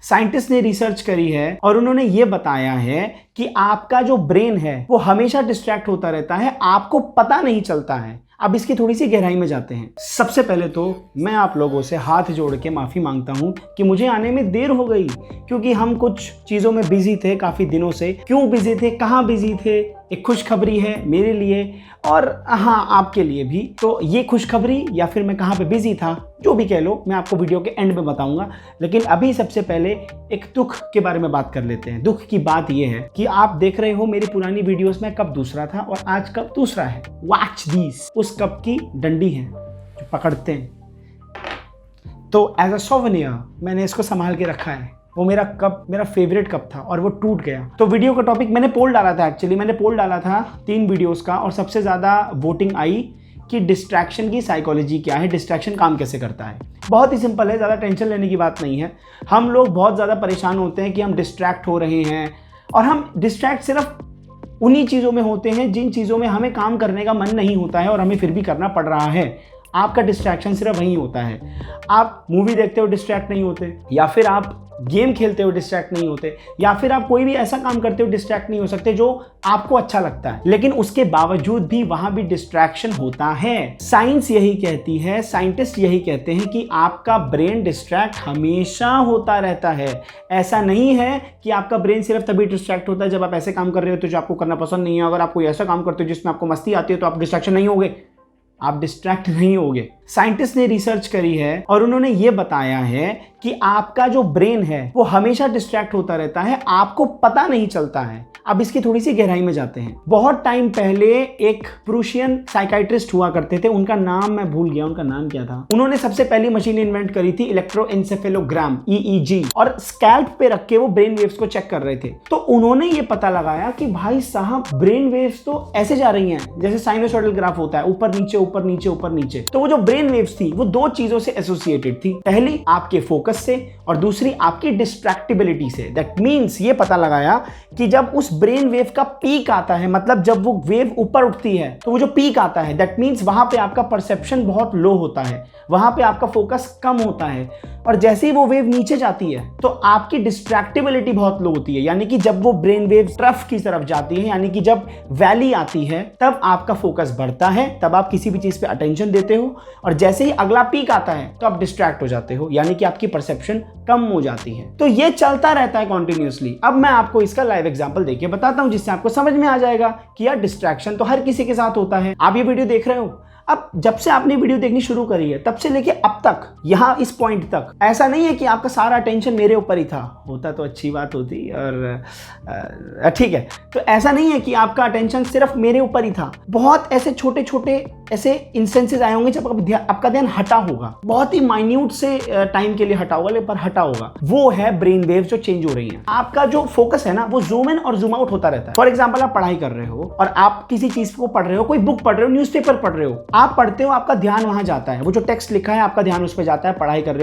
Scientist ने research करी है और उन्होंने ये बताया है कि आपका जो ब्रेन है वो हमेशा डिस्ट्रैक्ट होता रहता है, आपको पता नहीं चलता है। अब इसकी थोड़ी सी गहराई में जाते हैं। सबसे पहले तो मैं आप लोगों से हाथ जोड़ के माफ़ी मांगता हूं कि मुझे आने में देर हो गई, क्योंकि हम कुछ चीज़ों में बिजी थे काफ़ी दिनों से। क्यों बिजी थे, कहाँ बिजी थे, एक खुशखबरी है मेरे लिए और हाँ आपके लिए भी। तो ये खुशखबरी या फिर मैं कहाँ पे बिजी था, जो भी कह लो, मैं आपको वीडियो के एंड में बताऊंगा। लेकिन अभी सबसे पहले एक दुख के बारे में बात कर लेते हैं। दुख की बात यह है कि आप देख रहे हो मेरी पुरानी वीडियोस में कब दूसरा था और आज कब दूसरा है। वॉच दीस, उस कप की डंडी है जो पकड़ते हैं। तो एज अ सोवेनियर मैंने इसको संभाल के रखा है। वो मेरा कप, मेरा फेवरेट कप था और वो टूट गया। तो वीडियो का टॉपिक मैंने पोल डाला था, एक्चुअली मैंने पोल डाला था 3 वीडियोस का और सबसे ज़्यादा वोटिंग आई कि डिस्ट्रैक्शन की साइकोलॉजी क्या है, डिस्ट्रैक्शन काम कैसे करता है। बहुत ही सिंपल है, ज़्यादा टेंशन लेने की बात नहीं है। हम लोग बहुत ज़्यादा परेशान होते हैं कि हम डिस्ट्रैक्ट हो रहे हैं, और हम डिस्ट्रैक्ट सिर्फ उन्हीं चीज़ों में होते हैं जिन चीज़ों में हमें काम करने का मन नहीं होता है और हमें फिर भी करना पड़ रहा है। आपका डिस्ट्रैक्शन सिर्फ वहीं होता है। आप मूवी देखते हो डिस्ट्रैक्ट नहीं होते, या फिर आप गेम खेलते हो डिस्ट्रैक्ट नहीं होते, या फिर आप कोई भी ऐसा काम करते हो डिस्ट्रैक्ट नहीं हो सकते जो आपको अच्छा लगता है, लेकिन उसके बावजूद भी वहां भी डिस्ट्रैक्शन होता है। साइंस यही कहती है, साइंटिस्ट यही कहते हैं कि आपका ब्रेन डिस्ट्रैक्ट हमेशा होता रहता है। ऐसा नहीं है कि आपका ब्रेन सिर्फ तभी डिस्ट्रैक्ट होता है जब आप ऐसे काम कर रहे हो तो जो आपको करना पसंद नहीं है। अगर आप कोई ऐसा काम करते हो जिसमें आपको मस्ती आती है तो आप डिस्ट्रैक्शन नहीं होगे, आप डिस्ट्रैक्ट नहीं होगे। साइंटिस्ट ने रिसर्च करी है और उन्होंने ये बताया है कि आपका जो ब्रेन है वो हमेशा डिस्ट्रैक्ट होता रहता है, आपको पता नहीं चलता है। अब इसकी थोड़ी सी गहराई में जाते हैं। बहुत टाइम पहले एक प्रूशियन साइकाइट्रिस्ट हुआ करते थे, उनका नाम मैं भूल गया, उनका नाम क्या था। उन्होंने सबसे पहली मशीन इन्वेंट करी थी, इलेक्ट्रोएन्सेफेलोग्राम EEG, और स्कैल्प पे रख के वो ब्रेन वेव्स को चेक कर रहे थे। तो उन्होंने ये पता लगाया कि भाई साहब ब्रेन वेव्स तो ऐसे जा रही हैं जैसे साइनोसॉइडल ग्राफ होता है, ऊपर नीचे ऊपर नीचे ऊपर नीचे। तो वो जो ब्रेन वेव्स थी वो 2 चीजों से एसोसिएटेड थी, पहली आपके फोकस से और दूसरी आपकी डिस्ट्रैक्टिबिलिटी से। दैट मीन्स ये पता लगाया कि जब उस ब्रेन वेव का पीक आता है, मतलब जब वो वेव ऊपर उठती है तो वो जो पीक आता है, दैट मीन्स वहां पे आपका परसेप्शन बहुत लो होता है, वहां पे आपका फोकस कम होता है। और जैसे ही वो वेव नीचे जाती है तो आपकी डिस्ट्रैक्टिबिलिटी बहुत लो होती है। यानी कि जब वो ब्रेन वेव ट्रफ की तरफ जाती है, यानी कि जब वैली आती है, तब आपका फोकस बढ़ता है, तब आप किसी भी चीज पे अटेंशन देते हो, और जैसे ही अगला पीक आता है तो आप डिस्ट्रैक्ट हो जाते हो, यानी कि आपकी परसेप्शन कम हो जाती है। तो ये चलता रहता है कॉन्टिन्यूसली। अब मैं आपको इसका लाइव एग्जांपल देके बताता हूं जिससे आपको समझ में आ जाएगा कि यार डिस्ट्रैक्शन तो हर किसी के साथ होता है। आप ये वीडियो देख रहे हो, अब जब से आपने वीडियो देखनी शुरू करी है तब से लेके अब तक, यहां इस पॉइंट तक, ऐसा नहीं है कि आपका सारा अटेंशन मेरे ऊपर ही था। होता तो अच्छी बात होती, और ठीक है। तो ऐसा नहीं है कि आपका अटेंशन सिर्फ मेरे ऊपर ही था। बहुत ऐसे छोटे छोटे ऐसे इंस्टेंसेस आए होंगे जब आपका ध्यान हटा होगा, बहुत ही माइन्यूट से टाइम के लिए हटा होगा, पर हटा होगा। वो है ब्रेन वेव जो चेंज हो रही है। आपका जो फोकस है ना वो जूम इन और जूम आउट होता रहता है। फॉर एग्जाम्पल, आप पढ़ाई कर रहे हो और आप किसी चीज को पढ़ रहे हो, कोई बुक पढ़ रहे हो, न्यूज़पेपर पढ़ रहे हो, आप पढ़ते हो, आपका ध्यान वहां जाता है, वो जो टेक्स्ट लिखा है आपका ध्यान उस पर जाता है, पढ़ाई कर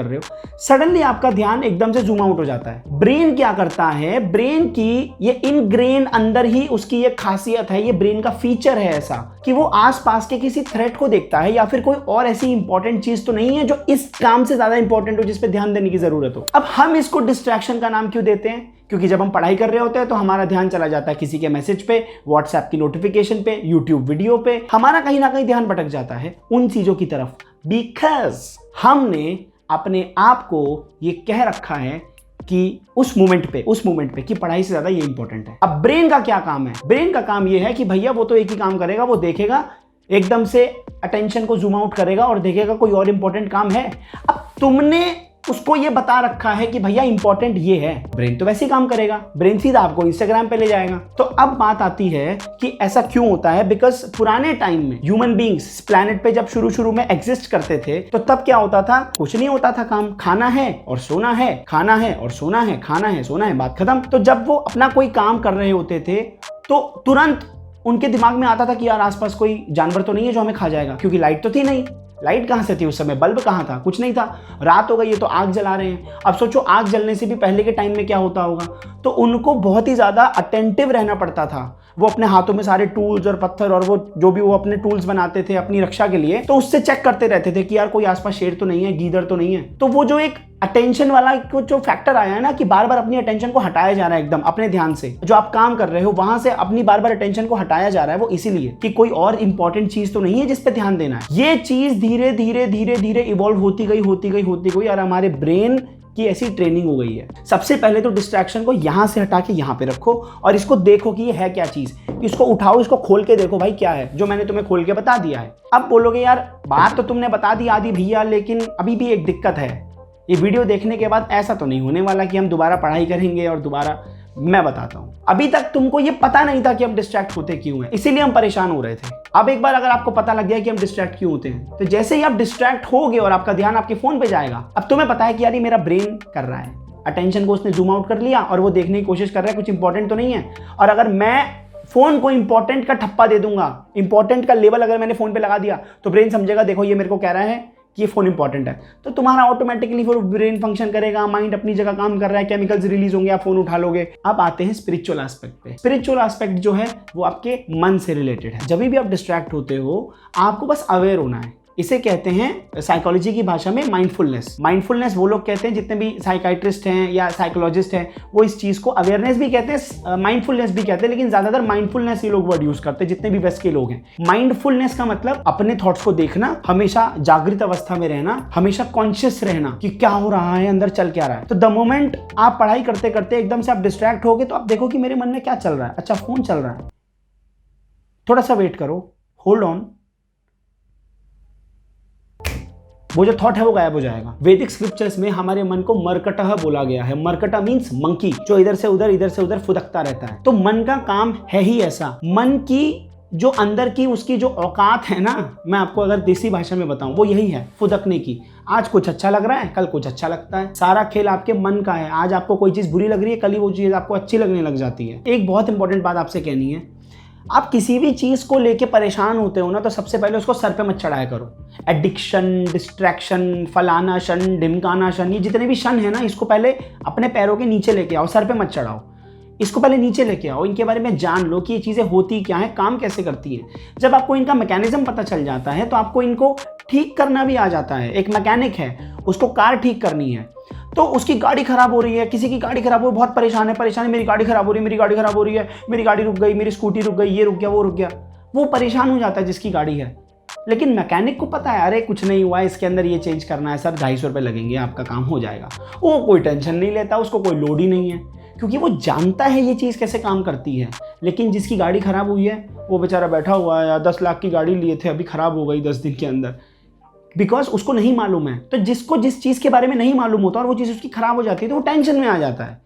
रहे हो, सडनली आपका ध्यान एकदम से जूम आउट हो जाता है। ब्रेन क्या करता है, ब्रेन की ये इनग्रेन अंदर ही उसकी ये खासियत है, ये ब्रेन का फीचर है ऐसा कि वो आसपास के किसी थ्रेट को देखता है या फिर कोई और ऐसी इंपॉर्टेंट चीज तो नहीं है जो इस काम से ज्यादा इंपॉर्टेंट हो, जिस पे ध्यान देने की जरूरत हो। अब हम इसको डिस्ट्रैक्शन का नाम क्यों देते हैं? क्योंकि जब हम पढ़ाई कर रहे होते हैं तो हमारा ध्यान चला जाता है किसी के मैसेज पे, व्हाट्सएप की नोटिफिकेशन पे, यूट्यूब वीडियो पे, हमारा कहीं ना कहीं ध्यान भटक जाता है उन चीजों की तरफ, बिकॉज हमने अपने आप को ये कह रखा है कि उस मोमेंट पे कि पढ़ाई से ज्यादा ये इंपॉर्टेंट है। अब ब्रेन का क्या काम है? ब्रेन का काम ये है कि भैया वो तो एक ही काम करेगा, वो देखेगा, एकदम से अटेंशन को जूम आउट करेगा और देखेगा कोई और इंपॉर्टेंट काम है। अब तुमने उसको ये बता रखा है कि भैया इंपॉर्टेंट ये है, ब्रेन तो वैसे ही काम करेगा, ब्रेन सीधा आपको इंस्टाग्राम पे ले जाएगा। तो अब बात आती है कि ऐसा क्यों होता है? बिकॉज पुराने टाइम में ह्यूमन बींग्स इस प्लैनेट पे जब शुरू में एग्जिस्ट करते थे तो तब क्या होता था? कुछ नहीं होता था, काम खाना है और सोना है, खाना है और सोना है, खाना है सोना है, बात खत्म। तो जब वो अपना कोई काम कर रहे होते थे तो तुरंत उनके दिमाग में आता था कि यार आसपास कोई जानवर तो नहीं है जो हमें खा जाएगा, क्योंकि लाइट तो थी नहीं। लाइट कहाँ से थी उस समय? बल्ब कहाँ था? कुछ नहीं था। रात हो गई है तो आग जला रहे हैं। अब सोचो आग जलने से भी पहले के टाइम में क्या होता होगा। तो उनको बहुत ही ज़्यादा अटेंटिव रहना पड़ता था। वो अपने हाथों में सारे टूल्स और पत्थर और वो जो भी वो अपने टूल्स बनाते थे अपनी रक्षा के लिए, तो उससे चेक करते रहते थे कि यार कोई आसपास शेर तो नहीं है, गीदड़ तो नहीं है। तो वो जो एक अटेंशन वाला जो फैक्टर आया है ना कि बार बार अपनी अटेंशन को हटाया जा रहा है एकदम अपने ध्यान से, जो आप काम कर रहे हो वहां से अपनी बार बार अटेंशन को हटाया जा रहा है, वो इसीलिए कि कोई और इंपॉर्टेंट चीज तो नहीं है जिस पे ध्यान देना है। ये चीज धीरे धीरे धीरे धीरे इवॉल्व होती गई और हमारे ब्रेन की ऐसी ट्रेनिंग हो गई है। सबसे पहले तो डिस्ट्रैक्शन को यहां से हटा के यहां पे रखो और इसको देखो कि ये है क्या चीज, इसको उठाओ, इसको खोल के देखो भाई क्या है, जो मैंने तुम्हें खोल के बता दिया है। अब बोलोगे यार बात तो तुमने बता दी आदि भैया, लेकिन अभी भी एक दिक्कत है, ये वीडियो देखने के बाद ऐसा तो नहीं होने वाला कि हम दोबारा पढ़ाई करेंगे और दोबारा। मैं बताता हूं, अभी तक तुमको ये पता नहीं था कि हम डिस्ट्रैक्ट होते क्यों हैं, इसीलिए हम परेशान हो रहे थे। अब एक बार अगर आपको पता लग गया कि हम डिस्ट्रैक्ट क्यों होते हैं, तो जैसे ही आप डिस्ट्रैक्ट होगे और आपका ध्यान आपके फोन पे जाएगा, अब तुम्हें पता है कि यार ये मेरा ब्रेन कर रहा है, अटेंशन को उसने जूम आउट कर लिया और वो देखने की कोशिश कर रहा है कुछ इंपॉर्टेंट तो नहीं है। और अगर मैं फोन को इंपॉर्टेंट का ठप्पा दे दूंगा, इंपॉर्टेंट का लेवल अगर मैंने फोन पे लगा दिया, तो ब्रेन समझेगा देखो ये मेरे को कह रहा है कि ये फोन इंपॉर्टेंट है, तो तुम्हारा ऑटोमेटिकली फिर ब्रेन फंक्शन करेगा, माइंड अपनी जगह काम कर रहा है, केमिकल्स रिलीज होंगे, आप फोन उठा लोगे। अब आते हैं स्पिरिचुअल एस्पेक्ट पे। स्पिरिचुअल एस्पेक्ट जो है वो आपके मन से रिलेटेड है। जब भी आप डिस्ट्रैक्ट होते हो आपको बस अवेयर होना है। इसे कहते हैं साइकोलॉजी की भाषा में माइंडफुलनेस। माइंडफुलनेस वो लोग कहते हैं, जितने भी साइकाइट्रिस्ट हैं या साइकोलॉजिस्ट हैं, वो इस चीज को अवेयरनेस भी कहते हैं, माइंडफुलनेस भी कहते हैं, लेकिन ज्यादातर माइंडफुलनेस ये लोग वर्ड यूज करते हैं जितने भी वेस्ट के लोग हैं। माइंडफुलनेस का मतलब अपने थॉट्स को देखना, हमेशा जागृत अवस्था में रहना, हमेशा कॉन्शियस रहना कि क्या हो रहा है, अंदर चल क्या रहा है। तो द मोमेंट आप पढ़ाई करते करते एकदम से आप डिस्ट्रैक्ट हो गए, तो आप देखो कि मेरे मन में क्या चल रहा है, अच्छा फोन चल रहा है, थोड़ा सा वेट करो, होल्ड ऑन, वो जो थॉट है वो गायब हो जाएगा। वैदिक स्क्रिप्चर्स में हमारे मन को मर्कटः बोला गया है। मर्कटा मींस मंकी, जो इधर से उधर फुदकता रहता है। तो मन का काम है ही ऐसा। मन की जो अंदर की उसकी जो औकात है ना, मैं आपको अगर देसी भाषा में बताऊं, वो यही है, फुदकने की। आज कुछ अच्छा लग रहा है, कल कुछ अच्छा लगता है। सारा खेल आपके मन का है। आज आपको कोई चीज बुरी लग रही है, कल ही वो चीज आपको अच्छी लगने लग जाती है। एक बहुत इंपॉर्टेंट बात आपसे कहनी है, आप किसी भी चीज को लेके परेशान होते हो ना, तो सबसे पहले उसको सर पे मत चढ़ाया करो। एडिक्शन, डिस्ट्रैक्शन, फलाना शन, ढिमकाना शन, ये जितने भी शन है ना, इसको पहले अपने पैरों के नीचे लेके आओ, सर पे मत चढ़ाओ। इसको पहले नीचे लेके आओ, इनके बारे में जान लो कि ये चीजें होती क्या हैं, काम कैसे करती हैं। जब आपको इनका मैकेनिज्म पता चल जाता है तो आपको इनको ठीक करना भी आ जाता है। एक मैकेनिक है, उसको कार ठीक करनी है, तो उसकी गाड़ी खराब हो रही है, किसी की गाड़ी खराब हो, बहुत परेशान है, मेरी गाड़ी खराब हो रही है, मेरी गाड़ी खराब हो रही है, मेरी गाड़ी रुक गई, मेरी स्कूटी रुक गई, ये रुक गया, वो रुक गया। वो परेशान हो जाता है जिसकी गाड़ी है। लेकिन मैकेनिक को पता है, अरे कुछ नहीं हुआ है, इसके अंदर ये चेंज करना है सर, 250 रुपये लगेंगे, आपका काम हो जाएगा। वो कोई टेंशन नहीं लेता, उसको कोई लोड ही नहीं है, क्योंकि वो जानता है ये चीज़ कैसे काम करती है। लेकिन जिसकी गाड़ी खराब हुई है, वो बेचारा बैठा हुआ है, 10 लाख की गाड़ी लिए थे, अभी खराब हो गई 10 दिन के अंदर, बिकॉज उसको नहीं मालूम है। तो जिसको जिस चीज़ के बारे में नहीं मालूम होता और वो चीज़ उसकी खराब हो जाती है, तो वो टेंशन में आ जाता है।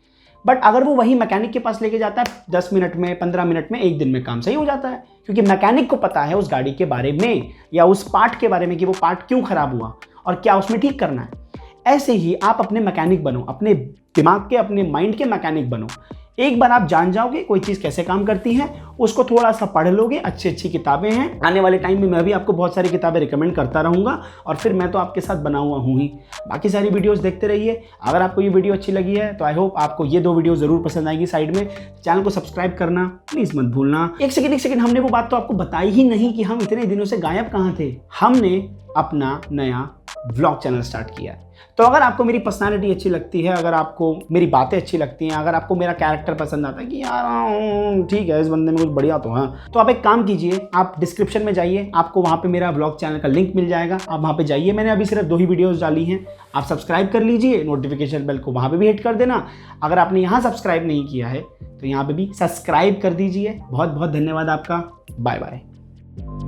बट अगर वो वही मैकेनिक के पास लेके जाता है, 10 मिनट में, 15 मिनट में, 1 दिन में काम सही हो जाता है, क्योंकि मैकेनिक को पता है उस गाड़ी के बारे में या उस पार्ट के बारे में कि वो पार्ट क्यों खराब हुआ और क्या उसमें ठीक करना है। ऐसे ही आप अपने मैकेनिक बनो, अपने दिमाग के, अपने माइंड के मैकेनिक बनो। एक बार आप जान जाओगे कोई चीज़ कैसे काम करती है, उसको थोड़ा सा पढ़ लोगे, अच्छी अच्छी किताबें हैं। आने वाले टाइम में मैं भी आपको बहुत सारी किताबें रिकमेंड करता रहूँगा, और फिर मैं तो आपके साथ बना हुआ हूँ ही। बाकी सारी वीडियोस देखते रहिए। अगर आपको ये वीडियो अच्छी लगी है तो आई होप आपको ये 2 वीडियो ज़रूर पसंद आएगी। साइड में चैनल को सब्सक्राइब करना प्लीज़ मत भूलना। एक सेकेंड, हमने वो बात तो आपको बताई ही नहीं कि हम इतने दिनों से गायब कहाँ थे। हमने अपना नया व्लॉग चैनल स्टार्ट किया है। तो अगर आपको मेरी पर्सनालिटी अच्छी लगती है, अगर आपको मेरी बातें अच्छी लगती हैं, अगर आपको मेरा कैरेक्टर पसंद आता है कि यार ठीक है, इस बंदे में कुछ बढ़िया तो है, तो आप एक काम कीजिए, आप डिस्क्रिप्शन में जाइए, आपको वहाँ पे मेरा व्लॉग चैनल का लिंक मिल जाएगा। आप वहाँ पे जाइए, मैंने अभी सिर्फ 2 ही वीडियोज़ डाली हैं। आप सब्सक्राइब कर लीजिए, नोटिफिकेशन बेल को वहाँ पर भी हिट कर देना। अगर आपने यहाँ सब्सक्राइब नहीं किया है तो यहाँ पर भी सब्सक्राइब कर दीजिए। बहुत बहुत धन्यवाद आपका। Bye bye.